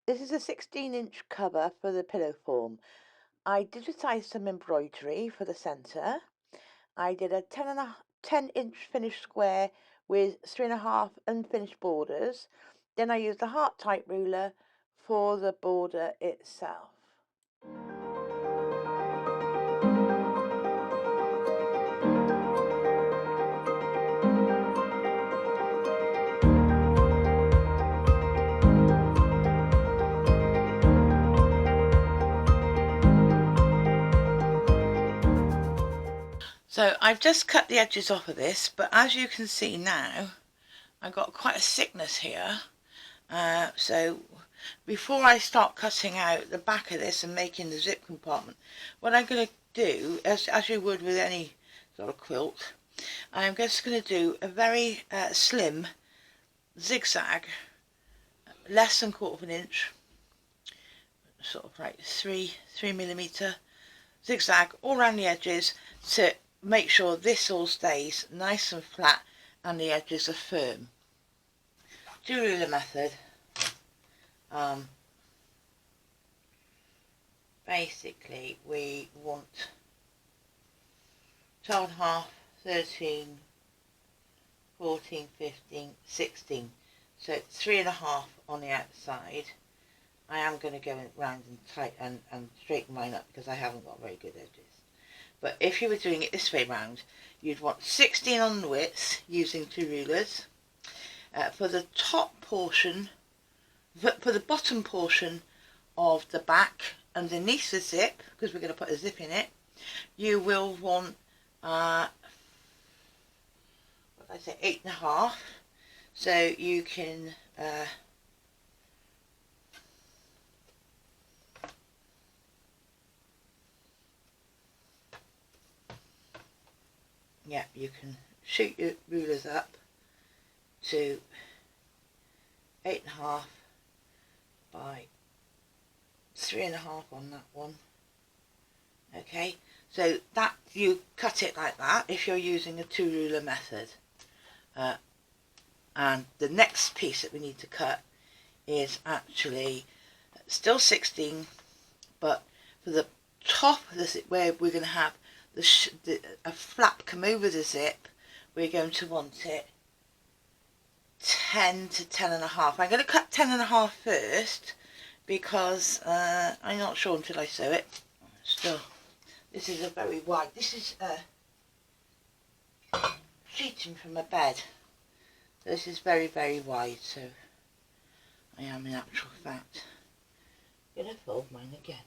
This is a 16-inch cover for the pillow form. I digitized some embroidery for the centre. I did a 10-inch finished square with 3.5 unfinished borders. Then I used a heart type ruler for the border itself. So I've just cut the edges off of this, but as you can see now, I've got quite a thickness here. So before I start cutting out the back of this and making the zip compartment, what I'm going to do, as you would with any sort of quilt, I'm just going to do a very slim zigzag, less than 1/4 of an inch, sort of like 3mm zigzag all around the edges to make sure this all stays nice and flat and the edges are firm. Two ruler method. Basically we want 12.5, 13, 14, 15, 16. So 3.5 on the outside. I am going to go round and tight and straighten mine up because I haven't got very good edges. But if you were doing it this way round, you'd want 16 on the width using 2 rulers. For the top portion, for the bottom portion of the back underneath the zip, because we're going to put a zip in it, you will want what did I say, 8.5. So you can yeah, you can shoot your rulers up to 8.5 by 3.5 on that one. Okay, so that you cut it like that if you're using a 2 ruler method. And the next piece that we need to cut is actually still 16, but for the top of the zip, where we're going to have a flap come over the zip, we're going to want it 10 to 10.5. I'm going to cut 10.5 first because I'm not sure until I sew it. Still, this is a very wide, this is sheeting from a bed. So this is very, very wide, so I am in actual fact going to fold mine again.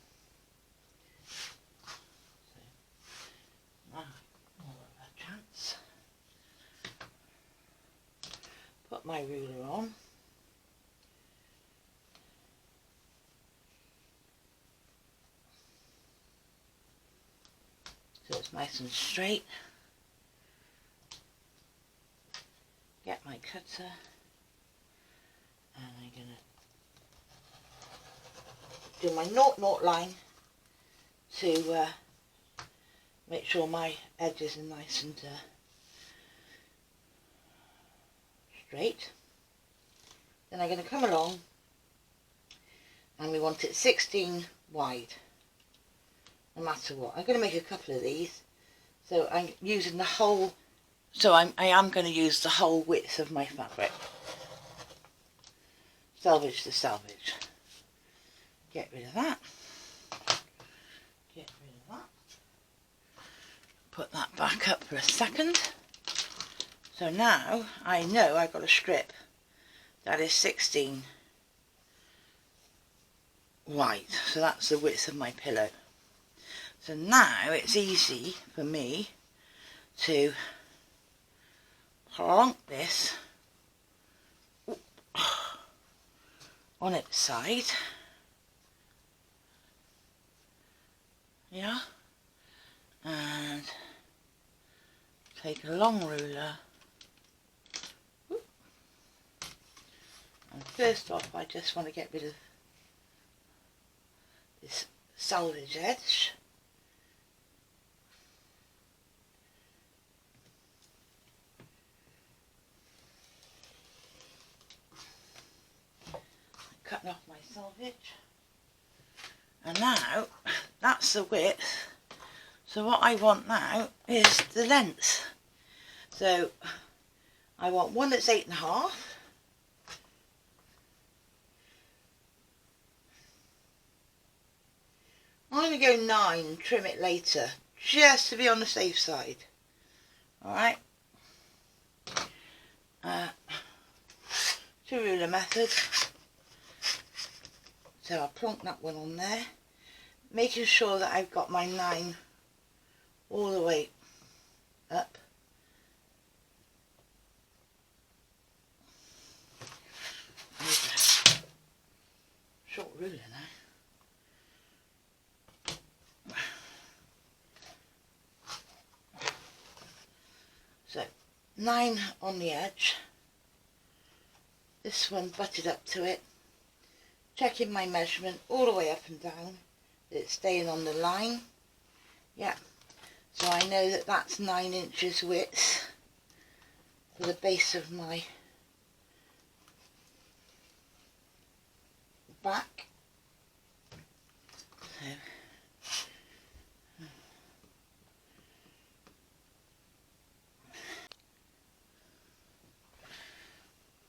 So now, more of a chance. Put my ruler on. So it's nice and straight. Get my cutter and I'm going to do my 0-0 line to make sure my edges are nice and straight. Then I'm going to come along and we want it 16 wide, no matter what. I'm going to make a couple of these, so I'm using the whole, I am going to use the whole width of my fabric. Selvage to selvage. Get rid of that. Get rid of that. Put that back up for a second. So now I know I've got a strip that is 16 wide. So that's the width of my pillow. So now it's easy for me to plonk this on its side. Yeah. And take a long ruler. And first off, I just want to get rid of this selvage edge. cutting off my selvage. And now that's the width. So what I want now is the length. So I want one that's 8.5. I'm going to go 9, trim it later, just to be on the safe side. Alright. Two ruler method. So I'll plonk that one on there, making sure that I've got my 9 all the way up. Short ruler now. So 9 on the edge, this one butted up to it, checking my measurement all the way up and down, that it's staying on the line. Yeah, so I know that that's 9 inches width for the base of my back.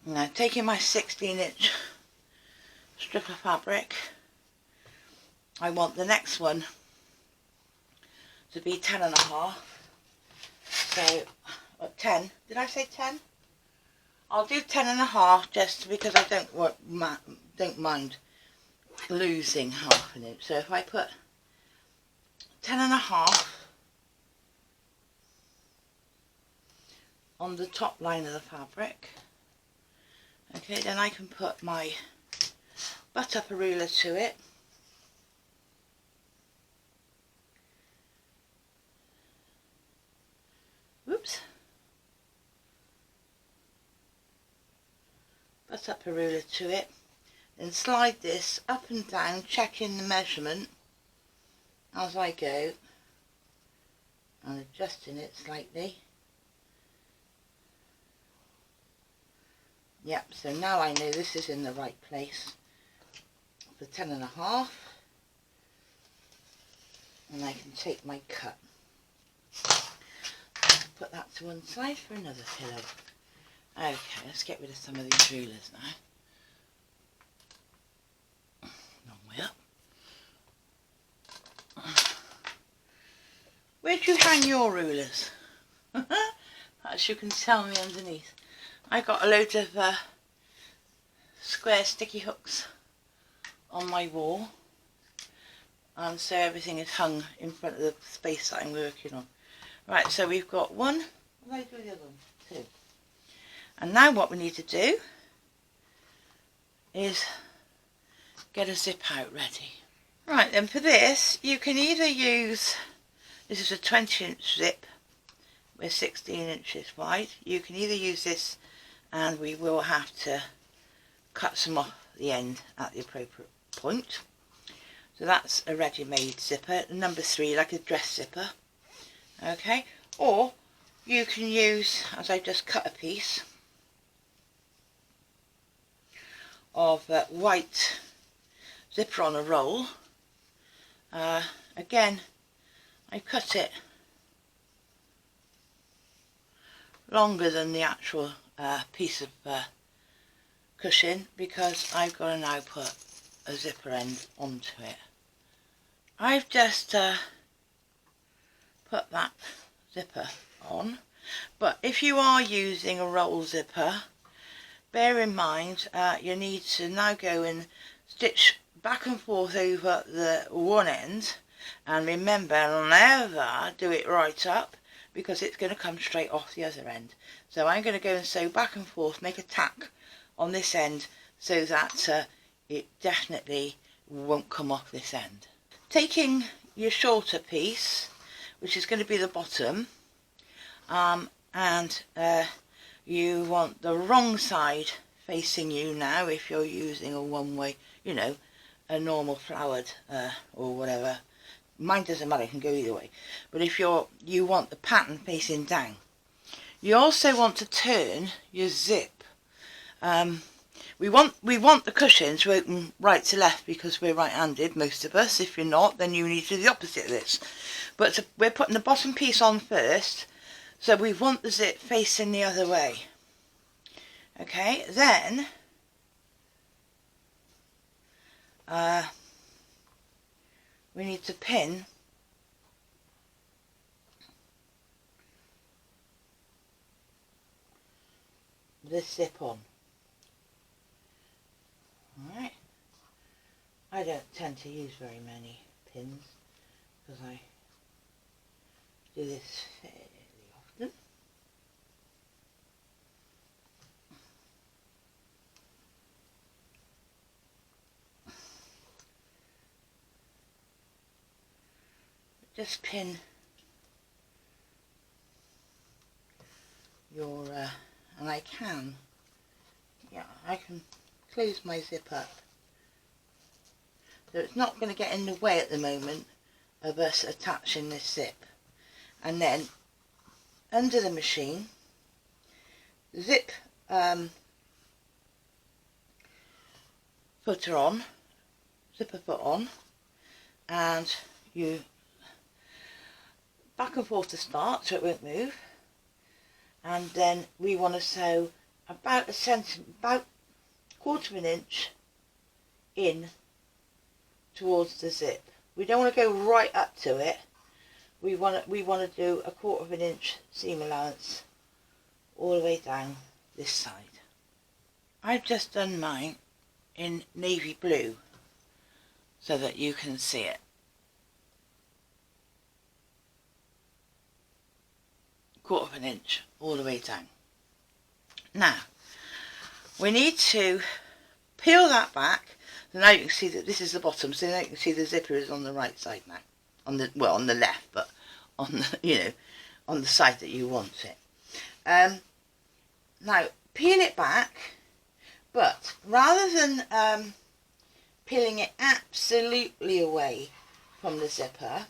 Now taking my 16-inch strip of fabric, I want the next one to be 10.5. So 10. Did I say 10? I'll do 10.5 just because I don't mind losing half an inch. So if I put 10.5 on the top line of the fabric, okay, then I can put my butt up a ruler to it. Whoops. Butt up a ruler to it. Then slide this up and down, checking the measurement as I go and adjusting it slightly. Yep, so now I know this is in the right place for 10.5, and I can take my cut. Put that to one side for another pillow. Okay, let's get rid of some of these rulers now. Long way up. Where do you hang your rulers? As you can tell me underneath. I got a load of square sticky hooks on my wall, and so everything is hung in front of the space that I'm working on. Right, so we've got one. What did I do with the other one? 2. And now what we need to do is get a zip out ready. Right, then for this you can either use, this is a 20-inch zip, we're 16 inches wide. You can either use this, and we will have to cut some off the end at the appropriate point. So that's a ready-made zipper, number 3, like a dress zipper. Okay, or you can use, as I just cut a piece of white zipper on a roll. Again, I cut it longer than the actual piece of cushion because I've got to now put a zipper end onto it. I've just put that zipper on, but if you are using a roll zipper, bear in mind you need to now go and stitch back and forth over the one end, and remember, never do it right up because it's going to come straight off the other end. So I'm going to go and sew back and forth, make a tack on this end so that it definitely won't come off this end. Taking your shorter piece, which is going to be the bottom, and you want the wrong side facing you now if you're using a one-way, you know, a normal flowered or whatever. Mine doesn't matter, it can go either way. But if you want the pattern facing down, you also want to turn your zip We want the cushion to open right to left because we're right-handed, most of us. If you're not, then you need to do the opposite of this. But we're putting the bottom piece on first, so we want the zip facing the other way. Okay, then we need to pin this zip on. Alright, I don't tend to use very many pins because I do this fairly often. Just pin your, and I can close my zip up. So it's not going to get in the way at the moment of us attaching this zip. And then under the machine, zip footer on, zipper foot on, and you back and forth to start so it won't move. And then we want to sew about about 1/4 of an inch in towards the zip. We don't want to go right up to it. We want to do 1/4 of an inch seam allowance all the way down this side. I've just done mine in navy blue so that you can see it. 1/4 of an inch all the way down. Now we need to peel that back. So now you can see that this is the bottom, so now you can see the zipper is on the right side now. On the left, but on the on the side that you want it. Now peel it back, but rather than peeling it absolutely away from the zipper,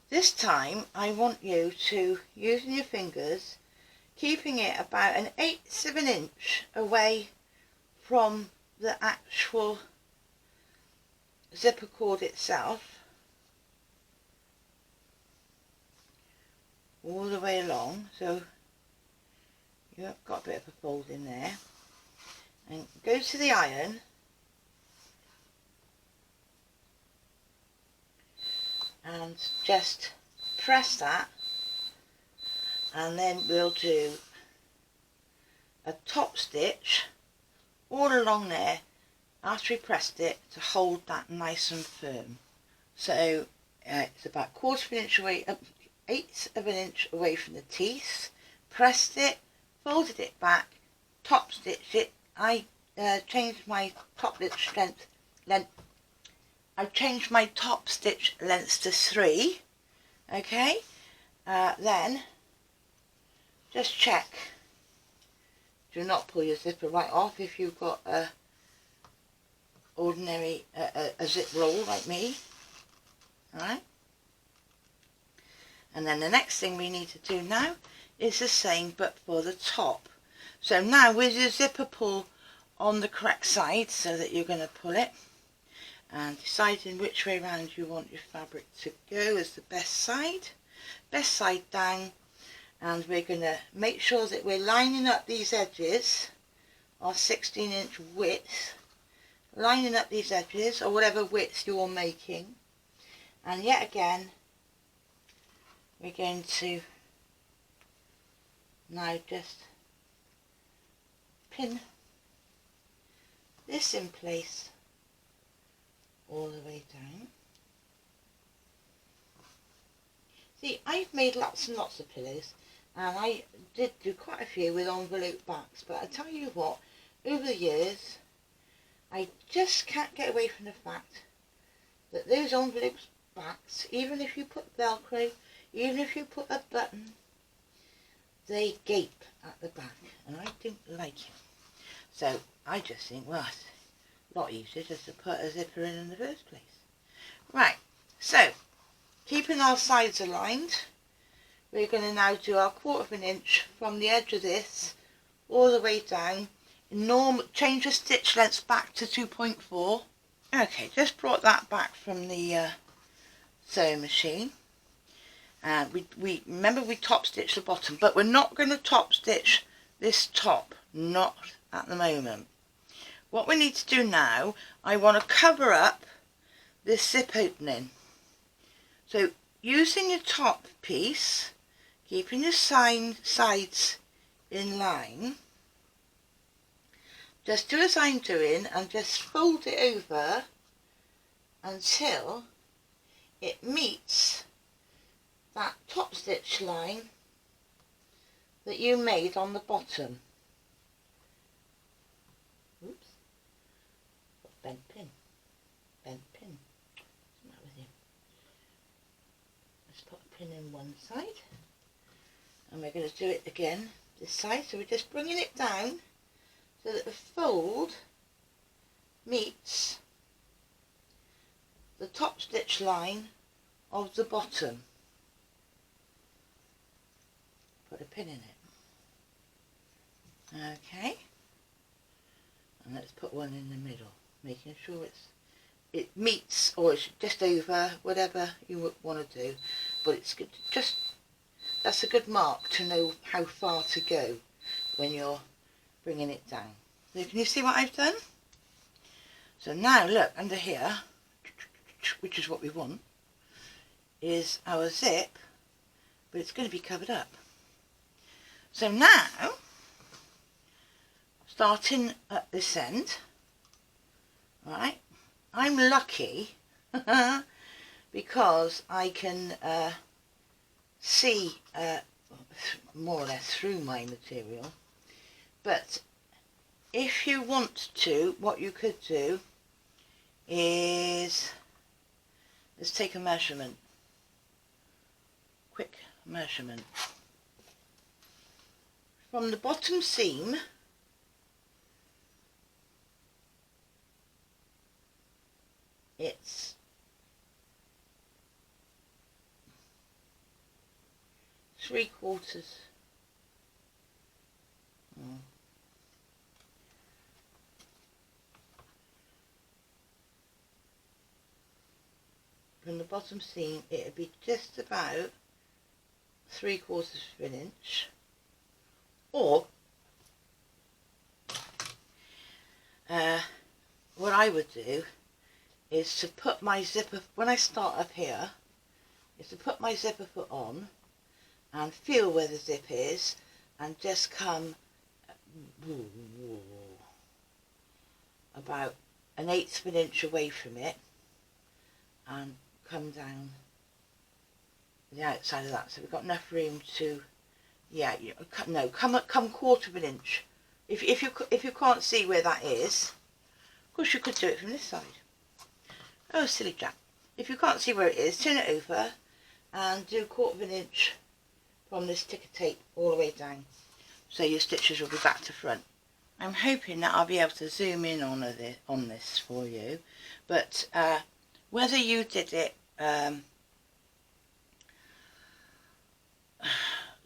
this time I want you to, using your fingers, keeping it about 1/8 of an inch away from the actual zipper cord itself, all the way along, so you've got a bit of a fold in there, and go to the iron and just press that, and then we'll do a top stitch all along there after we pressed it to hold that nice and firm. So it's about 1/4 of an inch away, 1/8 of an inch away from the teeth. Pressed it, folded it back, top stitched it. I changed my top stitch length. I changed my top stitch length to 3. Okay, then just check. Do not pull your zipper right off if you've got a ordinary a zip roll like me. Alright, and then the next thing we need to do now is the same but for the top. So now with your zipper pull on the correct side, so that you're going to pull it and deciding which way around you want your fabric to go as the best side down, and we're going to make sure that we're lining up these edges, our 16-inch width, lining up these edges or whatever width you're making. And yet again we're going to now just pin this in place all the way down. See, I've made lots and lots of pillows, and I did do quite a few with envelope backs, but I tell you what, over the years I just can't get away from the fact that those envelope backs, even if you put Velcro, even if you put a button, they gape at the back, and I don't like it. So I just think, well, it's a lot easier just to put a zipper in the first place. Right, so keeping our sides aligned, we're going to now do our 1/4 of an inch from the edge of this all the way down change the stitch length back to 2.4. Okay, just brought that back from the sewing machine, and we remember we top stitched the bottom, but we're not going to top stitch this top, not at the moment. What we need to do now, I want to cover up this zip opening. So using your top piece, keeping your sides in line, just do as I'm doing and just fold it over until it meets that top stitch line that you made on the bottom. Oops, bent pin. What's the matter with you? Let's put a pin in one side, and we're going to do it again this side. So we're just bringing it down so that the fold meets the top stitch line of the bottom. Put a pin in it. Okay, and let's put one in the middle, making sure it meets, or it's just over, whatever you want to do, but it's good. Just, that's a good mark to know how far to go when you're bringing it down. So can you see what I've done? So now look, under here, which is what we want, is our zip, but it's going to be covered up. So now, starting at this end, right, I'm lucky because I can see more or less through my material, but if you want to, what you could do is, let's take a measurement, quick measurement. From the bottom seam, it's 3/4. From the bottom seam, it would be just about 3/4 of an inch, or what I would do is to put my zipper, when I start up here, is to put my zipper foot on and feel where the zip is, and just come about 1/8 of an inch away from it and come down the outside of that, so we've got enough room to, yeah, no, come 1/4 of an inch. If you can't see where that is, of course you could do it from this side. Oh, silly Jack. If you can't see where it is, turn it over and do 1/4 of an inch from this ticker tape all the way down, so your stitches will be back to front. I'm hoping that I'll be able to zoom in on this for you, but whether you did it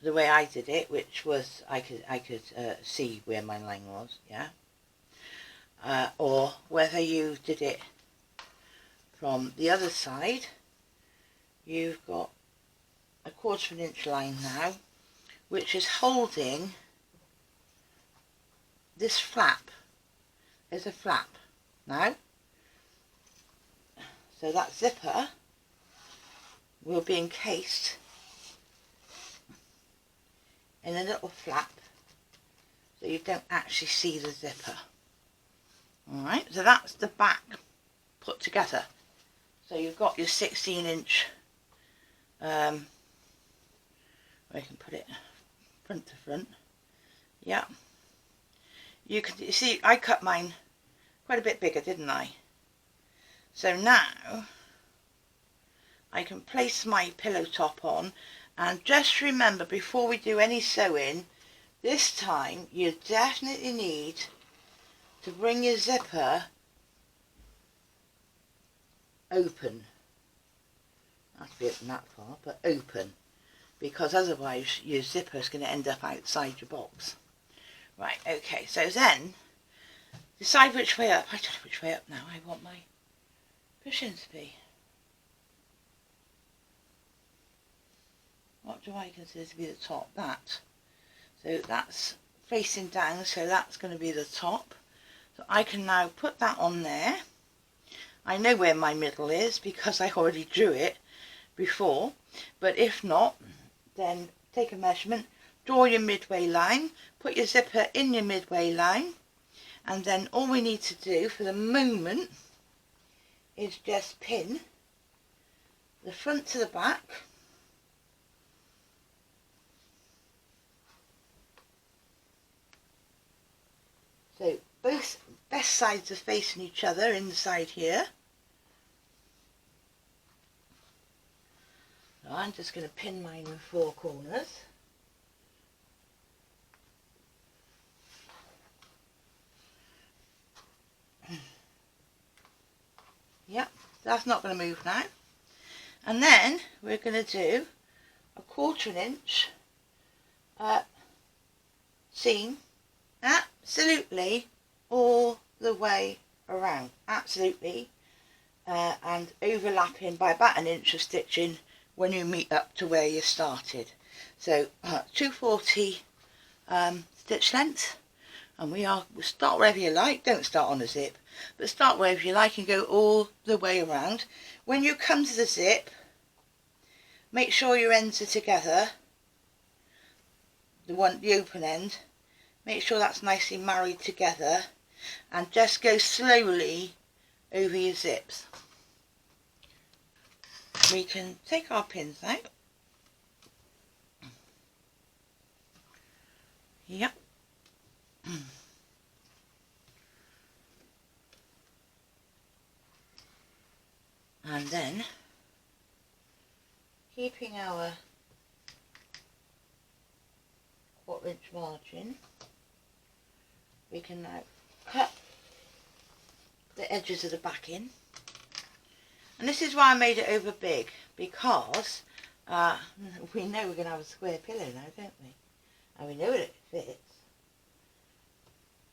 the way I did it, which was I could see where my line was, yeah, or whether you did it from the other side, you've got 1/4 of an inch line now, which is holding this flap. There's a flap now, so that zipper will be encased in a little flap, so you don't actually see the zipper. Alright, so that's the back put together. So you've got your 16-inch, where you can put it front to front. Yeah, you see I cut mine quite a bit bigger, didn't I? So now I can place my pillow top on, and just remember, before we do any sewing this time, you definitely need to bring your zipper open. Not to be open that far, but open, because otherwise your zipper is going to end up outside your box. Right, okay, so then decide which way up. I don't know which way up now. I want my cushion to be. What do I consider to be the top? That. So that's facing down, so that's going to be the top. So I can now put that on there. I know where my middle is because I already drew it before, but if not, then take a measurement, draw your midway line, put your zipper in your midway line, and then all we need to do for the moment is just pin the front to the back. So both best sides are facing each other inside here. So I'm just going to pin mine in 4 corners. Yep, that's not going to move now. And then we're going to do a 1/4 inch seam absolutely all the way around, absolutely, and overlapping by about 1 inch of stitching when you meet up to where you started. So 240 stitch length, and we'll start wherever you like. Don't start on a zip, but start wherever you like and go all the way around. When you come to the zip, make sure your ends are together, the open end, make sure that's nicely married together, and just go slowly over your zips. We can take our pins out. Yep. And then, keeping our 1/4 inch margin, we can now cut the edges of the backing. And this is why I made it over big, because we know we're going to have a square pillow now, don't we? And we know that it fits.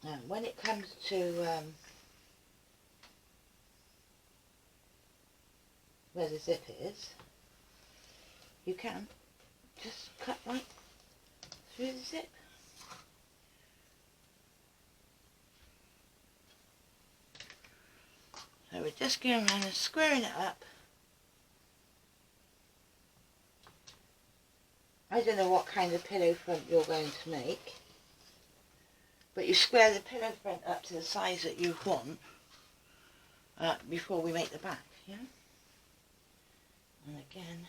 And when it comes to where the zip is, you can just cut right through the zip. So we're just going around and squaring it up. I don't know what kind of pillow front you're going to make, but you square the pillow front up to the size that you want before we make the back, yeah? And again,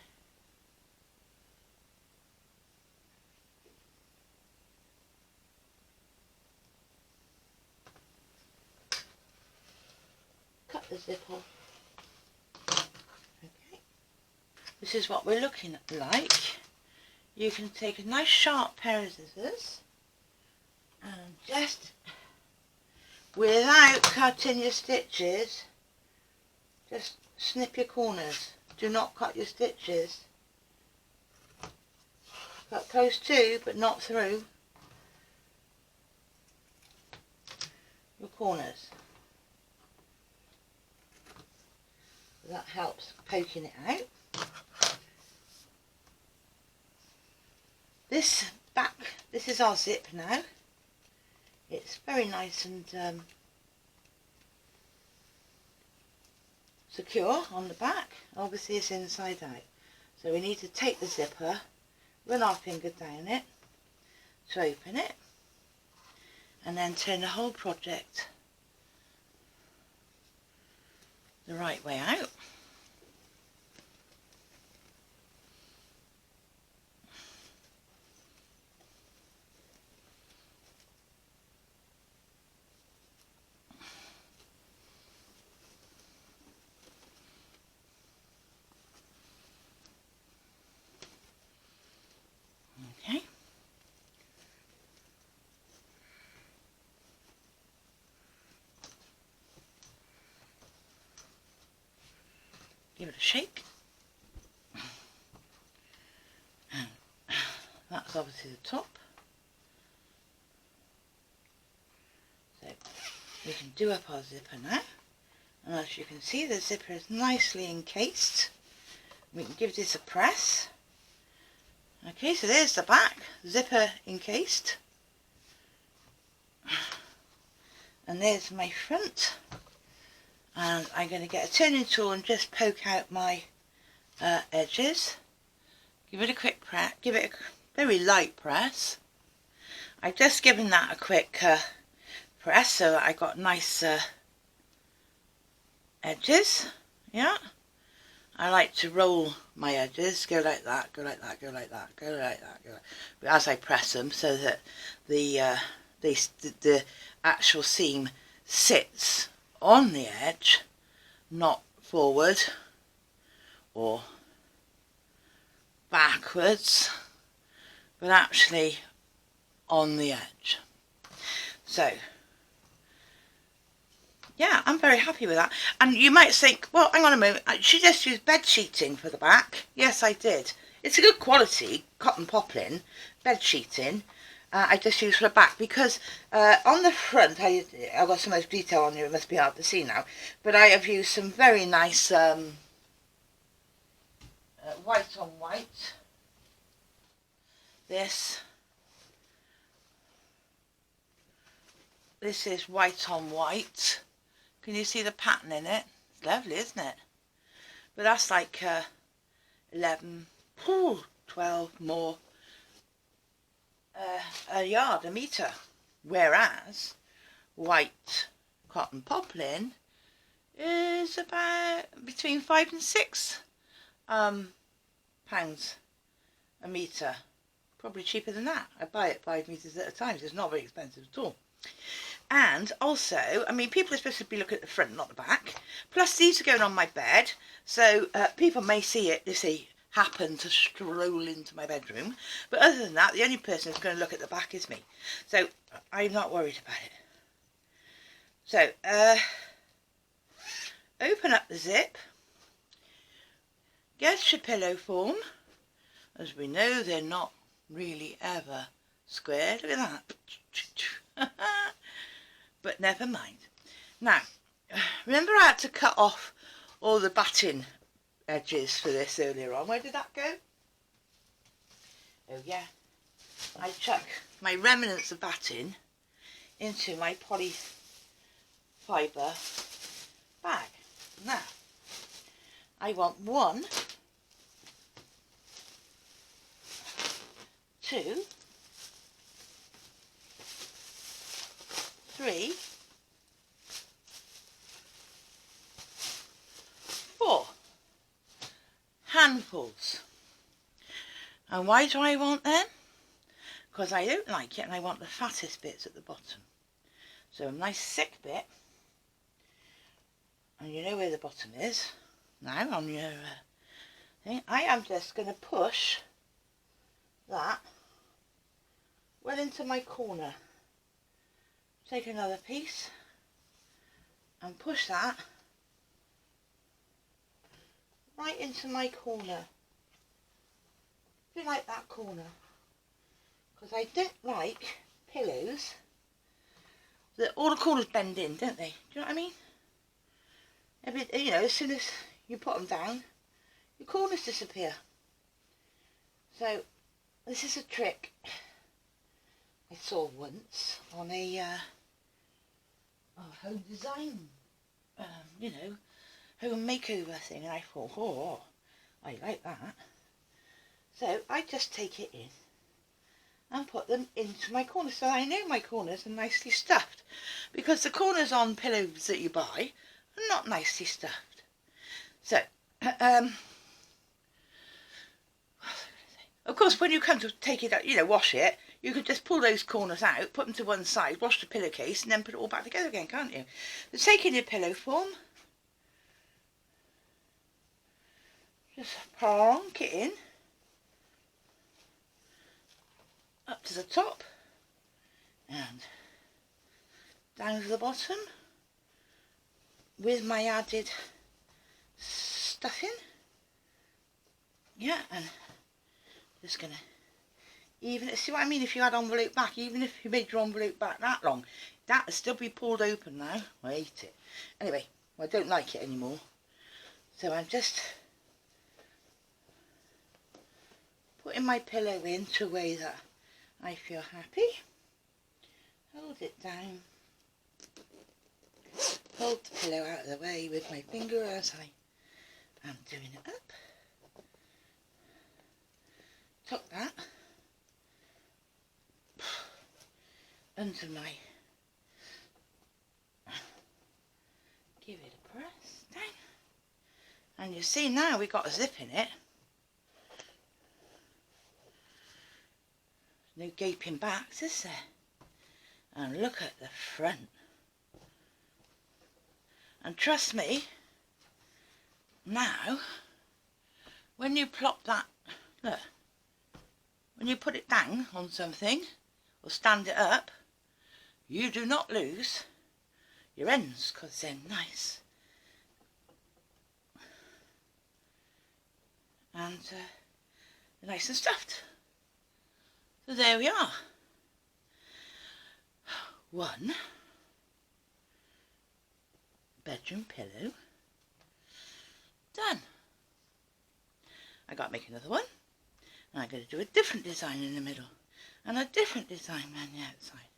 cut the zip off. Okay, this is what we're looking at like. You can take a nice sharp pair of scissors and just, without cutting your stitches, just snip your corners. Do not cut your stitches. Cut close to, but not through your corners. That helps poking it out. This back, this is our zip now. It's very nice and secure on the back. Obviously it's inside out. So we need to take the zipper, run our finger down it to open it, and then turn the whole project the right way out. Okay. Give it a shake. And that's obviously the top. So we can do up our zipper now. And as you can see, the zipper is nicely encased. We can give this a press. Okay, so there's the back, zipper encased. And there's my front. And I'm going to get a turning tool and just poke out my edges. Give it a quick press, give it a very light press. I've just given that a quick press so that I got nice edges. Yeah, I like to roll my edges, go like that, go like that, go like that, go like that, go like that. But as I press them, so that the actual seam sits on the edge, not forward or backwards, but actually on the edge. So yeah, I'm very happy with that. And you might think, well, hang on a moment, she just used bed sheeting for the back. Yes, I did. It's a good quality cotton poplin bed sheeting. I just used for the back because on the front, I've got so much detail on here, it must be hard to see now, but I have used some very nice white on white. This is white on white. Can you see the pattern in it? It's lovely, isn't it? But that's like 11, 12 more a yard, a metre. Whereas white cotton poplin is about between 5 and 6 pounds a metre. Probably cheaper than that. I buy it 5 metres at a time, so it's not very expensive at all. And also, I mean, people are supposed to be looking at the front, not the back. Plus, these are going on my bed, so people may see it, happen to stroll into my bedroom. But other than that, the only person who's going to look at the back is me. So, I'm not worried about it. So, open up the zip. Get your pillow form. As we know, they're not really ever square. Look at that. But never mind. Now, remember I had to cut off all the batting edges for this earlier on. Where did that go? Oh yeah, I chuck my remnants of batting into my polyfibre bag. Now, I want 1, 2, 3, 4 handfuls. And why do I want them? Because I don't like it and I want the fattest bits at the bottom. So a nice thick bit, and you know where the bottom is now on your thing. I am just going to push that well into my corner. Take another piece and push that right into my corner. Do you like that corner? Because I don't like pillows that all the corners bend in, don't they? Do you know what I mean? You know, as soon as you put them down, your corners disappear. So this is a trick I saw once on a home design, you know, home makeover thing, and I thought, oh, I like that. So I just take it in and put them into my corners, so I know my corners are nicely stuffed, because the corners on pillows that you buy are not nicely stuffed. So, of course, when you come to take it out, you know, wash it, you could just pull those corners out, put them to one side, wash the pillowcase, and then put it all back together again, can't you? So taking your pillow form, just plonk it in, up to the top, and down to the bottom, with my added stuffing. Yeah, and just gonna even, see what I mean, if you had envelope back, even if you made your envelope back that long, that will still be pulled open now. I hate it. Anyway, I don't like it anymore. So I'm just putting my pillow into a way that I feel happy. Hold it down. Hold the pillow out of the way with my finger as I am doing it up. Tuck that under my, give it a press down. And you see now we got a zip in it. No gaping backs, is there? And look at the front. And trust me, now, when you plop that, look, when you put it down on something, or stand it up, you do not lose your ends, because they're nice. And they're nice and stuffed. So there we are. One bedroom pillow done. I got to make another one, and I'm going to do a different design in the middle and a different design around the outside.